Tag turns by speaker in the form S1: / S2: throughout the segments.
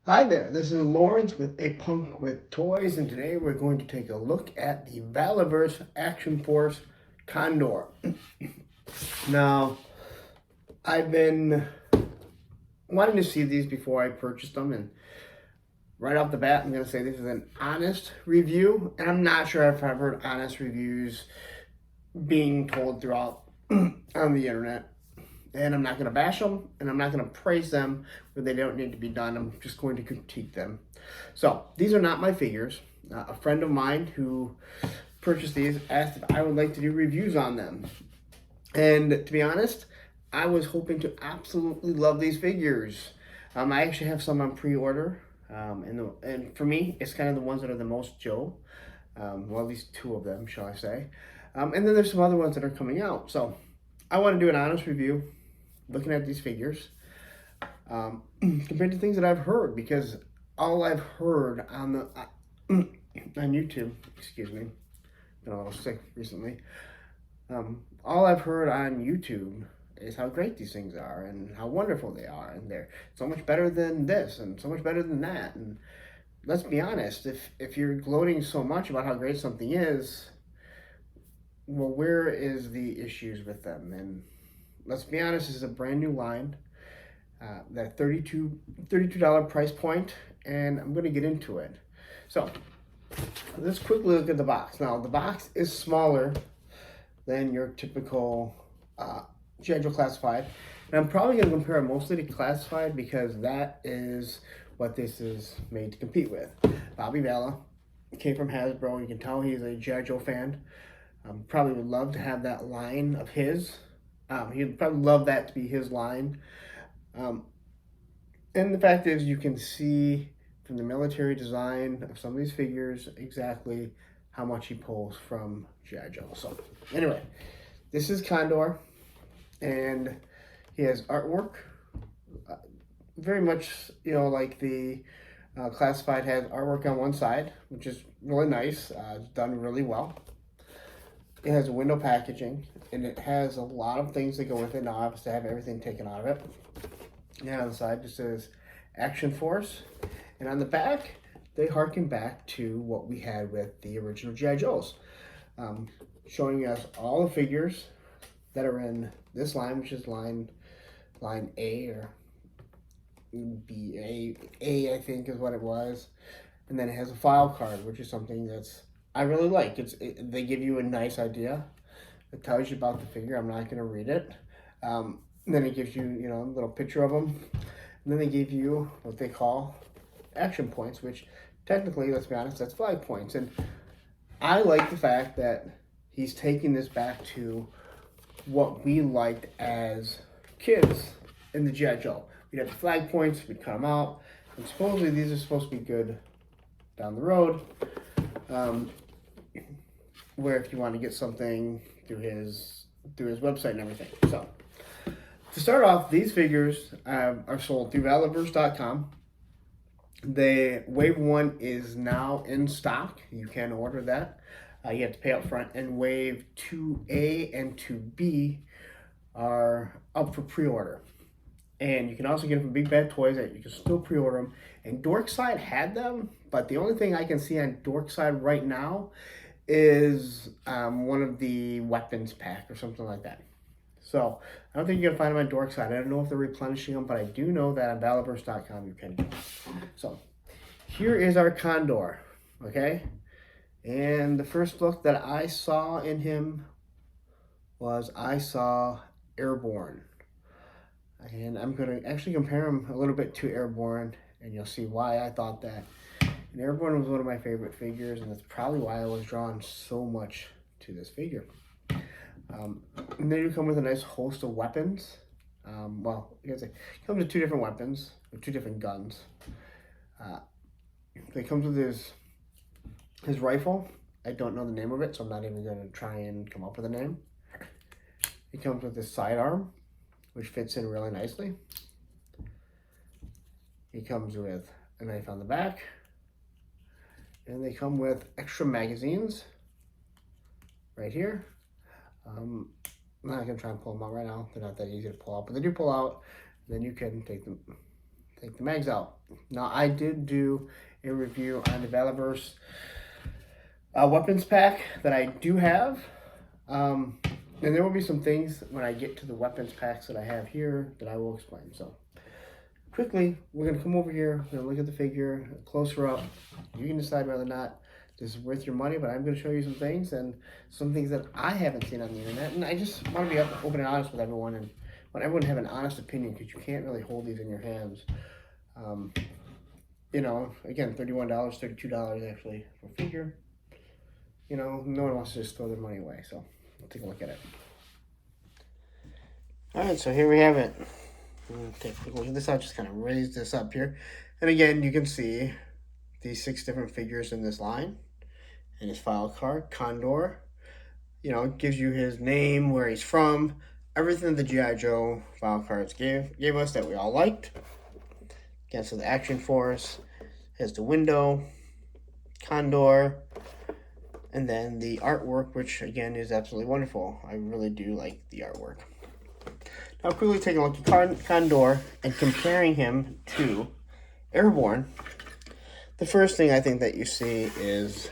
S1: Hi there, this is Lawrence with A Punk with Toys, and today we're going to take a look at the Valaverse Action Force Condor. Now, I've been wanting to see these before I purchased them, and right off the bat, I'm going to say this is an honest review, and I'm not sure if I've heard honest reviews being told throughout on the internet. And I'm not going to bash them, and I'm not going to praise them where they don't need to be done. I'm just going to critique them. So these are not my figures. A friend of mine who purchased these asked if I would like to do reviews on them. And to be honest, I was hoping to absolutely love these figures. I actually have some on pre-order. And for me, it's kind of the ones that are the most Joe. Well, at least two of them, shall I say. And then there's some other ones that are coming out. So I want to do an honest review looking at these figures compared to things that I've heard, because all I've heard on the on YouTube, excuse me, been a little sick recently. All I've heard on YouTube is how great these things are and how wonderful they are, and they're so much better than this and so much better than that. And let's be honest, if you're gloating so much about how great something is, well, where is the issues with them? And let's be honest, this is a brand new line, that $32 price point, and I'm going to get into it. So let's quickly look at the box. Now, the box is smaller than your typical G.I. Joe Classified, and I'm probably going to compare it mostly to Classified because that is what this is made to compete with. Bobby Valla came from Hasbro. You can tell he's a G.I. Joe fan. Probably would love to have that line of his. He'd probably love that to be his line. And the fact is, you can see from the military design of some of these figures exactly how much he pulls from G.I. Joe. So anyway, this is Condor, and he has artwork, very much, like the Classified has artwork on one side, which is really nice. It's done really well. It has window packaging, and it has a lot of things that go with it. Now, obviously, I have everything taken out of it. And on the side, just says Action Force. And on the back, they harken back to what we had with the original G.I. Joes, showing us all the figures that are in this line, which is line A or B, A, I think is what it was. And then it has a file card, which is something that's I really like. They give you a nice idea. It tells you about the figure. I'm not going to read it. Then it gives you, a little picture of them. And then they give you what they call action points, which technically, let's be honest, that's flag points. And I like the fact that he's taking this back to what we liked as kids in the G.I. Joe. We'd have the flag points, we'd cut them out, and supposedly these are supposed to be good down the road. Where if you want to get something through his website and everything. So to start off, these figures are sold through Valaverse.com. The Wave 1 is now in stock. You can order that. You have to pay up front. And Wave 2A and 2B are up for pre-order. And you can also get them from Big Bad Toys. That you can still pre-order them. And Dorkside had them, but the only thing I can see on Dorkside right now is one of the weapons pack or something like that. So I don't think you're gonna find them on Dorkside. I don't know if they're replenishing them, but I do know that on Valaverse.com you can get them. So here is our Condor, okay? And the first look that I saw in him was I saw Airborne. And I'm going to actually compare him a little bit to Airborne, and you'll see why I thought that. And Airborne was one of my favorite figures, and that's probably why I was drawn so much to this figure. And they do come with a nice host of weapons. Well, it comes with two different weapons, or two different guns. It comes with his rifle. I don't know the name of it, so I'm not even going to try and come up with a name. It comes with his sidearm, which fits in really nicely. He comes with a knife on the back. And they come with extra magazines right here. I'm not going to try and pull them out right now. They're not that easy to pull out, but they do pull out. Then you can take take the mags out. Now, I did do a review on the Valaverse weapons pack that I do have. And there will be some things when I get to the weapons packs that I have here that I will explain. So, quickly, we're going to come over here, we're going to look at the figure, closer up. You can decide whether or not this is worth your money, but I'm going to show you some things and some things that I haven't seen on the internet. And I just want to be open and honest with everyone and want everyone to have an honest opinion, because you can't really hold these in your hands. You know, again, $31, $32 actually for a figure. You know, no one wants to just throw their money away, so we'll take a look at it. Alright, so here we have it. Take a quick look at this. I'll just kind of raise this up here. And again, you can see these 6 different figures in this line. And his file card, Condor. You know, it gives you his name, where he's from, everything the G.I. Joe file cards gave us that we all liked. Again, so the Action Force, has the window, Condor, and then the artwork, which again is absolutely wonderful. I really do like the artwork. Now quickly taking a look at Condor and comparing him to Airborne. The first thing I think that you see is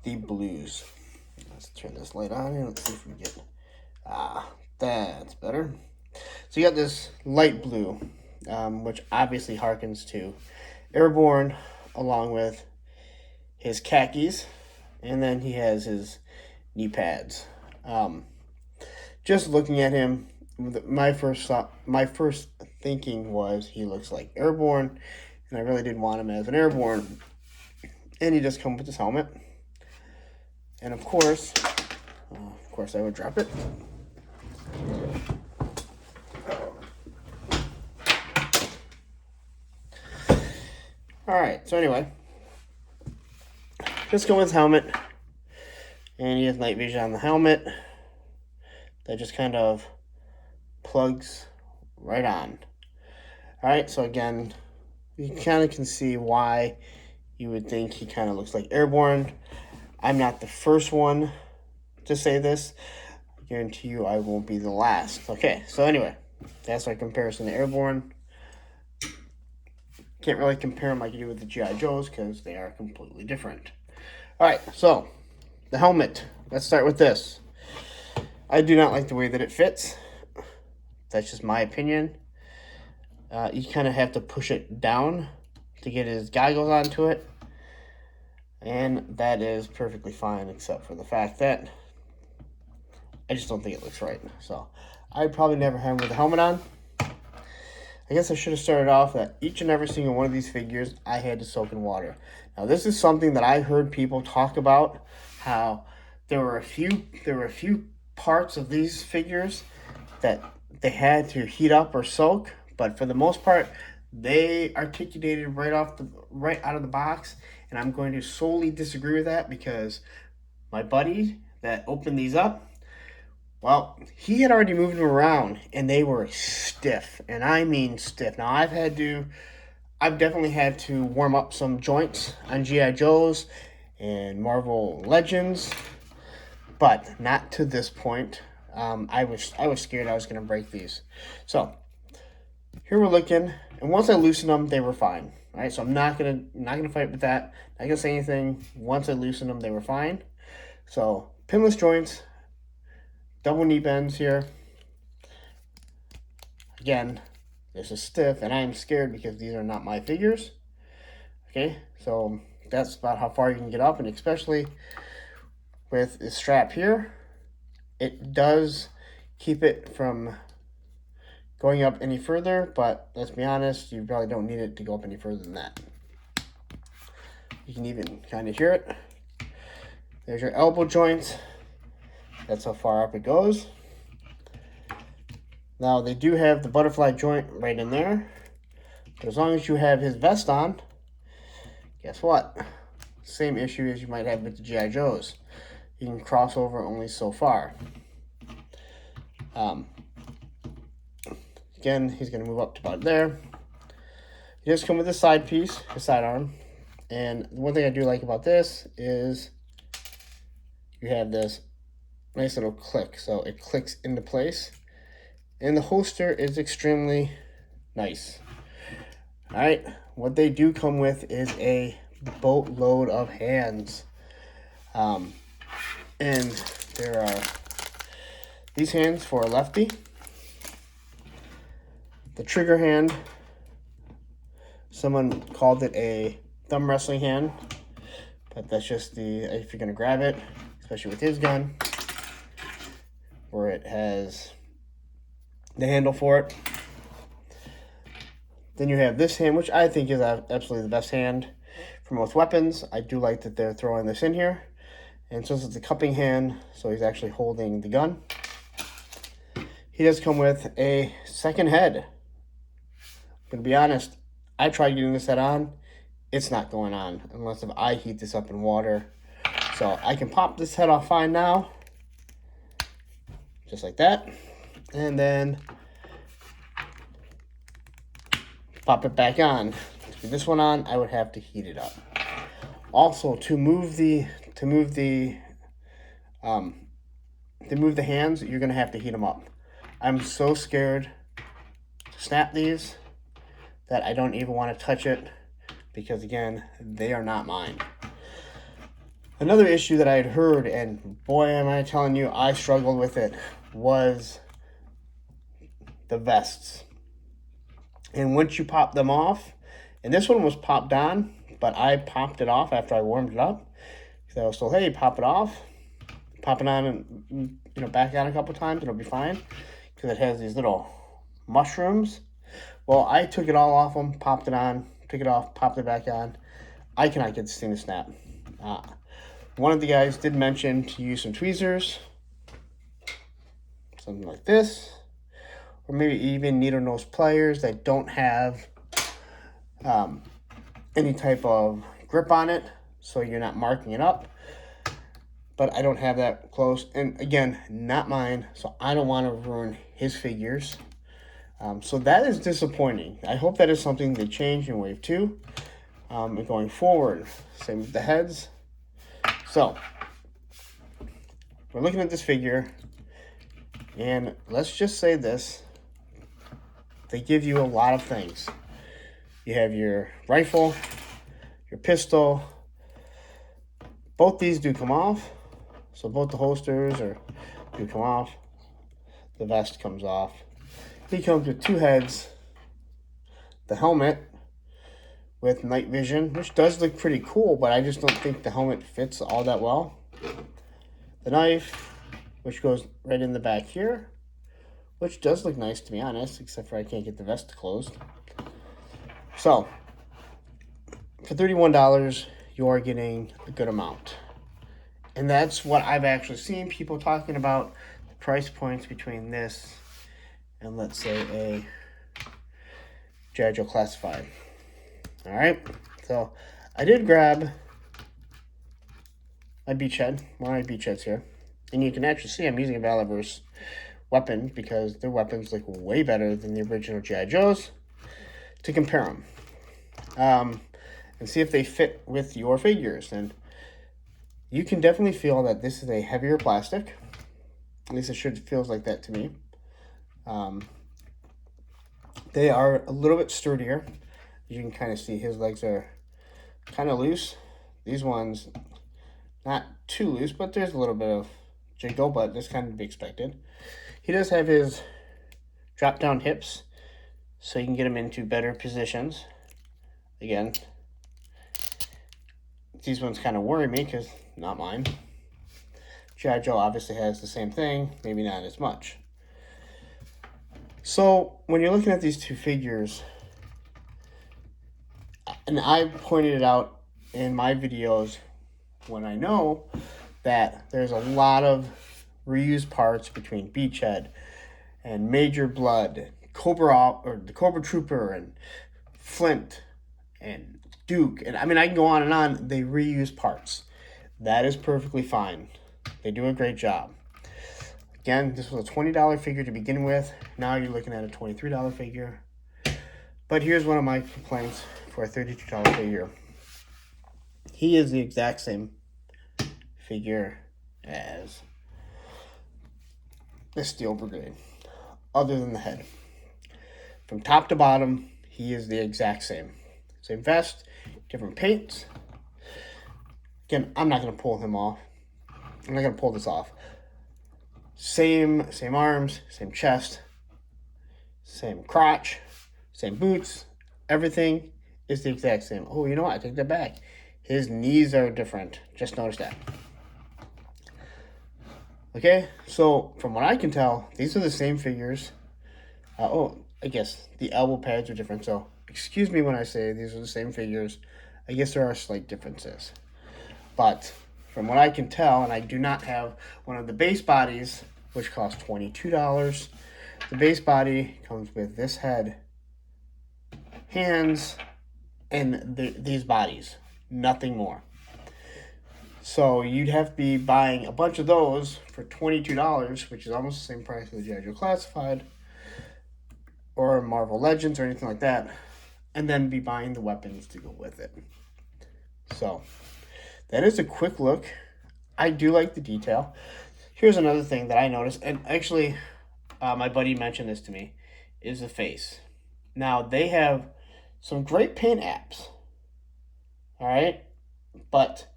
S1: the blues. Let's turn this light on and let's see if we get, that's better. So you got this light blue, which obviously harkens to Airborne, along with his khakis, and then he has his knee pads. Just looking at him, my first thinking was he looks like Airborne, and I really did want him as an Airborne. And he does come with his helmet. And of course I would drop it. Alright, so anyway, just go with his helmet. And he has night vision on the helmet. That just kind of plugs right on. Alright, so again, you kind of can see why you would think he kind of looks like Airborne. I'm not the first one to say this. I guarantee you I won't be the last. Okay, so anyway, that's my comparison to Airborne. Can't really compare them like you do with the G.I. Joes because they are completely different. Alright, so the helmet. Let's start with this. I do not like the way that it fits. That's just my opinion. You kind of have to push it down to get his goggles onto it. And that is perfectly fine, except for the fact that I just don't think it looks right. So I'd probably never have him with a helmet on. I guess I should have started off that each and every single one of these figures I had to soak in water. Now this is something that I heard people talk about, how there were a few parts of these figures that they had to heat up or soak, but for the most part they articulated right out of the box. And I'm going to solely disagree with that, because my buddy that opened these up, well, he had already moved them around and they were stiff, and I mean stiff. Now I've definitely had to warm up some joints on G.I. Joes and Marvel Legends, but not to this point. I was scared I was going to break these. So here we're looking, and once I loosened them, they were fine. All right, so I'm not gonna fight with that. Not gonna say anything. Once I loosened them, they were fine. So pinless joints, double knee bends here. Again, this is stiff, and I am scared because these are not my figures. Okay, so that's about how far you can get up, and especially with this strap here, it does keep it from going up any further, but let's be honest, you probably don't need it to go up any further than that. You can even kind of hear it. There's your elbow joints. That's how far up it goes. Now they do have the butterfly joint right in there, but as long as you have his vest on, guess what? Same issue as you might have with the G.I. Joes. You can cross over only so far. Again, he's going to move up to about there. He does come with a side piece, a sidearm. And the one thing I do like about this is you have this nice little click. So it clicks into place. And the holster is extremely nice. All right, what they do come with is a boatload of hands. And there are these hands for a lefty. The trigger hand, someone called it a thumb wrestling hand, but that's just if you're going to grab it, especially with his gun, where it has the handle for it. Then you have this hand, which I think is absolutely the best hand for most weapons. I do like that they're throwing this in here. And since it's a cupping hand, so he's actually holding the gun. He does come with a second head. I'm going to be honest, I tried getting this head on. It's not going on unless if I heat this up in water. So I can pop this head off fine now. Just like that. And then pop it back on. To put this one on, I would have to heat it up. Also, to move the hands, you're gonna have to heat them up. I'm so scared to snap these that I don't even want to touch it because again, they are not mine. Another issue that I had heard, and boy am I telling you, I struggled with it, was the vests. And once you pop them off, and this one was popped on, but I popped it off after I warmed it up. So I was told, hey, pop it off, pop it on, and back on a couple times, it'll be fine, because it has these little mushrooms. Well, I took it all off them, popped it on, took it off, popped it back on. I cannot get this thing to snap. One of the guys did mention to use some tweezers, something like this, or maybe even needle nose pliers that don't have any type of grip on it, so you're not marking it up. But I don't have that close, and again, not mine, so I don't want to ruin his figures. So that is disappointing. I hope that is something they change in Wave 2. And going forward, same with the heads. So, we're looking at this figure, and let's just say this. They give you a lot of things. You have your rifle, your pistol. Both these do come off. So both the holsters do come off. The vest comes off. He comes with two heads. The helmet with night vision, which does look pretty cool, but I just don't think the helmet fits all that well. The knife, which goes right in the back here, which does look nice to be honest, except for I can't get the vest closed. So, for $31, you are getting a good amount. And that's what I've actually seen people talking about, the price points between this and let's say a G.I. Joe Classified. Alright, so I did grab my beachhead, one of my beachheads here. And you can actually see I'm using a Valaverse weapon because their weapons look way better than the original G.I. Joes to compare them. And see if they fit with your figures. And you can definitely feel that this is a heavier plastic. At least it feels like that to me. They are a little bit sturdier. You can kind of see his legs are kind of loose. These ones, not too loose, but there's a little bit of jiggle, but that's kind of to be expected. He does have his drop down hips, so you can get him into better positions. Again, these ones kind of worry me because not mine. G.I. Joe obviously has the same thing, maybe not as much. So when you're looking at these two figures, and I pointed it out in my videos when I know that there's a lot of reused parts between Beachhead and Major Blood, Cobra or the Cobra Trooper and Flint and Duke, and I mean I can go on and on. They reuse parts. That is perfectly fine. They do a great job. Again, this was a $20 figure to begin with. Now you're looking at a $23 figure. But here's one of my complaints for a $32 figure. He is the exact same figure as the Steel Brigade, other than the head. From top to bottom, he is the exact same. Same vest, different paints. Again, I'm not going to pull him off. I'm not going to pull this off. Same arms, same chest, same crotch, same boots. Everything is the exact same. Oh, you know what? I take that back. His knees are different. Just notice that. Okay, so from what I can tell, these are the same figures. I guess the elbow pads are different. So excuse me when I say these are the same figures. I guess there are slight differences. But from what I can tell, and I do not have one of the base bodies, which costs $22. The base body comes with this head, hands, and these bodies. Nothing more. So you'd have to be buying a bunch of those for $22, which is almost the same price as the G.I. Joe Classified or Marvel Legends or anything like that, and then be buying the weapons to go with it. So that is a quick look. I do like the detail. Here's another thing that I noticed, and actually my buddy mentioned this to me, is the face. Now, they have some great paint apps, all right? But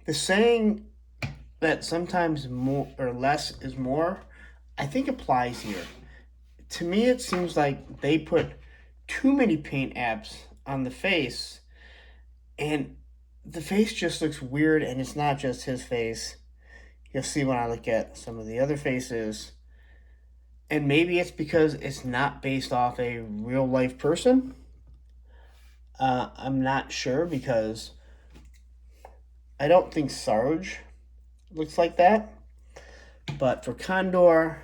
S1: the saying that sometimes more or less is more, I think applies here. To me, it seems like they put too many paint apps on the face, and the face just looks weird, and it's not just his face. You'll see when I look at some of the other faces. And maybe it's because it's not based off a real life person. I'm not sure, because I don't think Sarge looks like that. But for Condor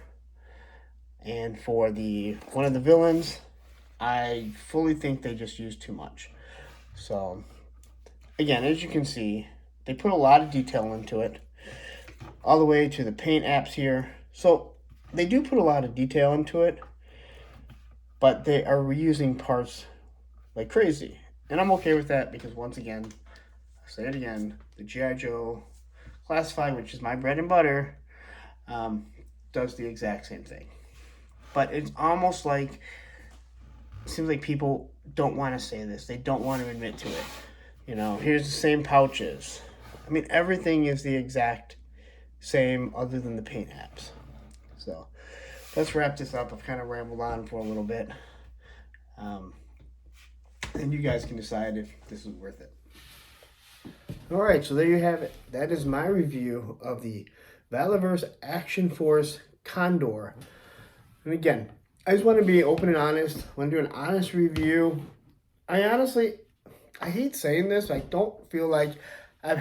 S1: and for one of the villains, I fully think they just used too much. So again, as you can see, they put a lot of detail into it, all the way to the paint apps here. So they do put a lot of detail into it, but they are reusing parts like crazy. And I'm okay with that, because once again, I'll say it again, the G.I. Joe Classified, which is my bread and butter, does the exact same thing. But it's almost like, it seems like people don't want to say this. They don't want to admit to it. You know, here's the same pouches. I mean, everything is the exact same other than the paint apps. So let's wrap this up. I've kind of rambled on for a little bit. And you guys can decide if this is worth it. All right, so there you have it. That is my review of the Valaverse Action Force Condor. And again, I just want to be open and honest. I want to do an honest review. I hate saying this. I don't feel like I've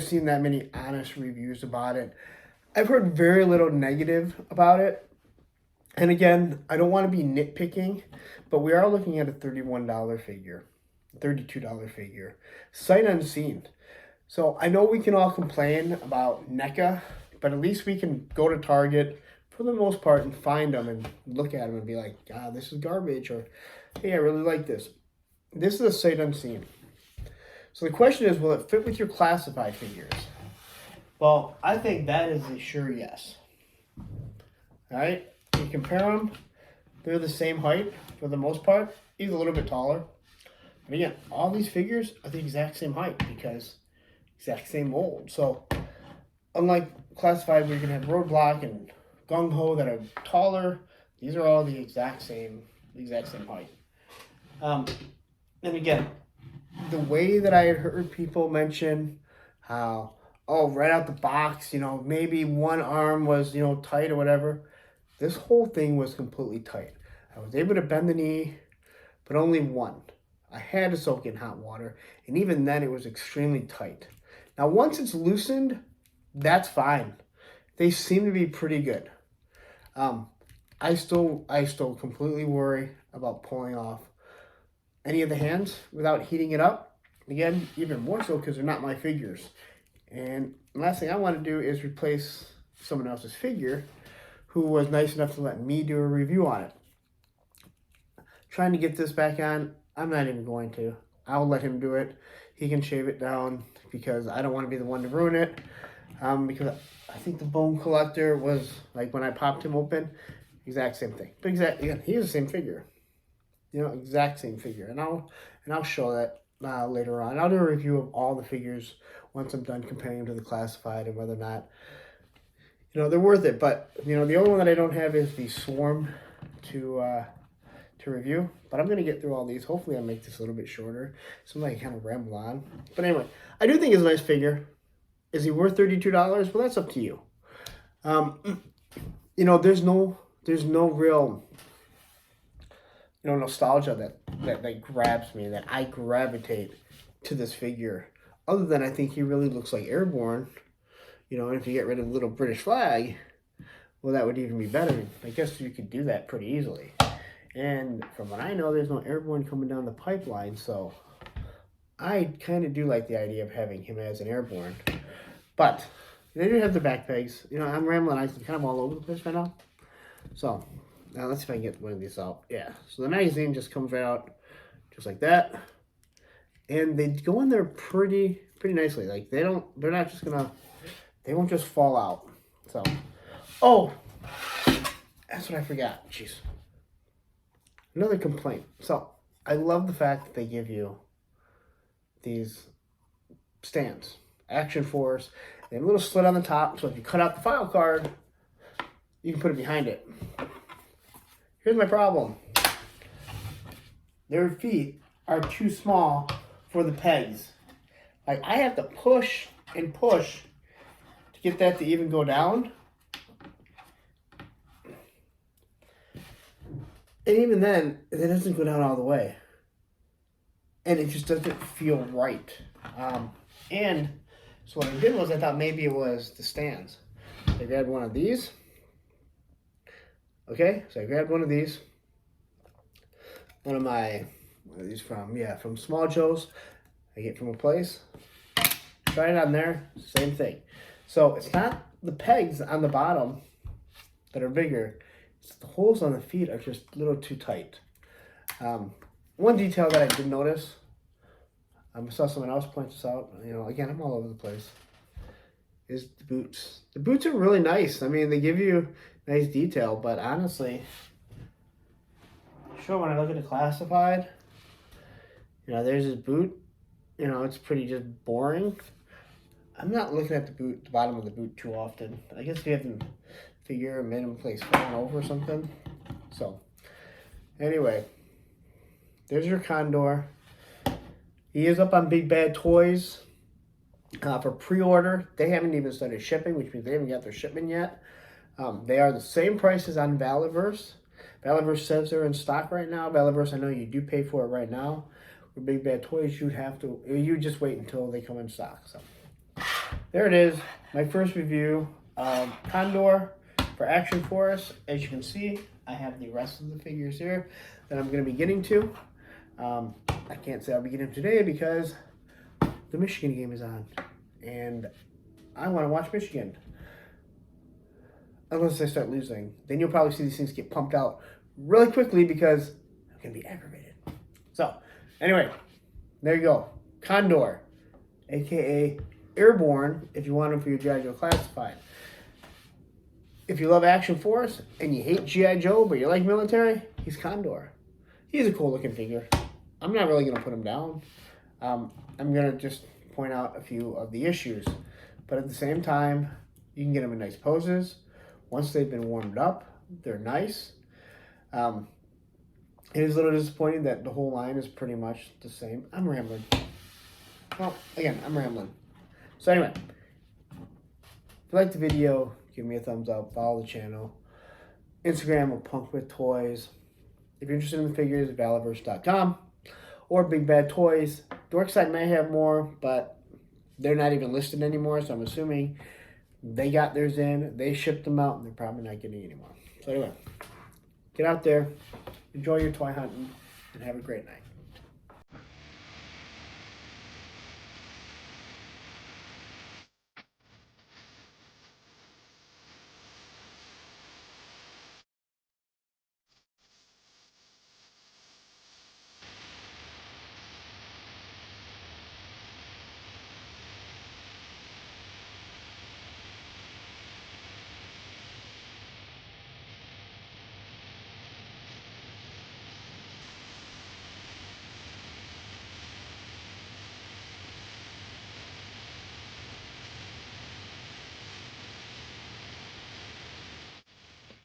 S1: seen that many honest reviews about it. I've heard very little negative about it. And again, I don't want to be nitpicking, but we are looking at a $31 figure, $32 figure, sight unseen. So I know we can all complain about NECA, but at least we can go to Target for the most part and find them and look at them and be like, this is garbage, or hey, I really like this. This is a sight unseen. So the question is, will it fit with your classified figures? Well, I think that is a sure yes. All right, you compare them, they're the same height for the most part. He's a little bit taller. But again, all these figures are the exact same height, because exact same mold. So unlike classified, where you're gonna have Roadblock and Gung Ho that are taller, these are all the exact same height. And again, the way that I had heard people mention how, right out the box, maybe one arm was, tight or whatever. This whole thing was completely tight. I was able to bend the knee, but only one. I had to soak in hot water, and even then it was extremely tight. Now, once it's loosened, that's fine. They seem to be pretty good. I still completely worry about pulling off any of the hands without heating it up. Again, even more so because they're not my figures. And the last thing I want to do is replace someone else's figure who was nice enough to let me do a review on it. Trying to get this back on, I'm not even going to. I'll let him do it. He can shave it down, because I don't want to be the one to ruin it. Because I think the Bone Collector was, like, when I popped him open, exact same thing. But he is the same figure. exact same figure. And I'll show that later on. I'll do a review of all the figures once I'm done comparing them to the classified and whether or not they're worth it. But the only one that I don't have is the Swarm to review. But I'm gonna get through all these. Hopefully, I'll make this a little bit shorter, so I kind of ramble on. But anyway, I do think it's a nice figure. Is he worth $32? Well, that's up to you. There's no real nostalgia that grabs me, that I gravitate to this figure, other than I think he really looks like Airborne. And if you get rid of the little British flag, well, that would even be better. I guess you could do that pretty easily. And from what I know, there's no Airborne coming down the pipeline, so I kind of do like the idea of having him as an Airborne. But they do have the back pegs. I'm rambling. I'm kind of all over the place right now. So now let's see if I can get one of these out. Yeah. So the magazine just comes right out just like that, and they go in there pretty nicely. Like they won't just fall out. So, oh, that's what I forgot. Jeez. Another complaint. So I love the fact that they give you these stands. Action Force. They have a little slit on the top, so if you cut out the file card, you can put it behind it. Here's my problem. Their feet are too small for the pegs. Like, I have to push and push to get that to even go down. And even then, it doesn't go down all the way. And it just doesn't feel right. And so what I did was I thought maybe it was the stands. I grabbed one of these. Okay, so I grabbed one of these. One of these from Small Joe's. I get from a place. Try it on there, same thing. So it's not the pegs on the bottom that are bigger. It's the holes on the feet are just a little too tight. One detail that I did notice, I saw someone else point this out. Again, I'm all over the place. Is the boots. The boots are really nice. I mean, they give you nice detail, but honestly, sure, when I look at the classified, there's his boot. It's pretty just boring. I'm not looking at the bottom of the boot too often. I guess you have to figure a minimum place falling over or something. So, anyway, there's your Condor. He is up on Big Bad Toys for pre-order. They haven't even started shipping, which means they haven't got their shipment yet. They are the same prices on Valaverse. Valaverse says they're in stock right now. Valaverse, I know you do pay for it right now. With Big Bad Toys, you just wait until they come in stock. So there it is, my first review of Condor for Action Force. As you can see, I have the rest of the figures here that I'm going to be getting to. I can't say I'll be getting them today because the Michigan game is on, and I want to watch Michigan. Unless they start losing, then you'll probably see these things get pumped out really quickly because I'm going to be aggravated. So, anyway, there you go. Condor, a.k.a. Airborne, if you want him for your G.I. Joe Classified. If you love Action Force and you hate G.I. Joe, but you like military, he's Condor. He's a cool-looking figure. I'm not really going to put him down. I'm going to just point out a few of the issues. But at the same time, you can get them in nice poses. Once they've been warmed up, they're nice. It is a little disappointing that the whole line is pretty much the same. I'm rambling. Well, again, I'm rambling. So anyway, if you like the video, give me a thumbs up, follow the channel. Instagram or Punk with Toys. If you're interested in the figures, Valaverse.com or Big Bad Toys. Dorkside may have more, but they're not even listed anymore, so I'm assuming they got theirs in, they shipped them out, and they're probably not getting any more. So anyway, get out there, enjoy your toy hunting, and have a great night.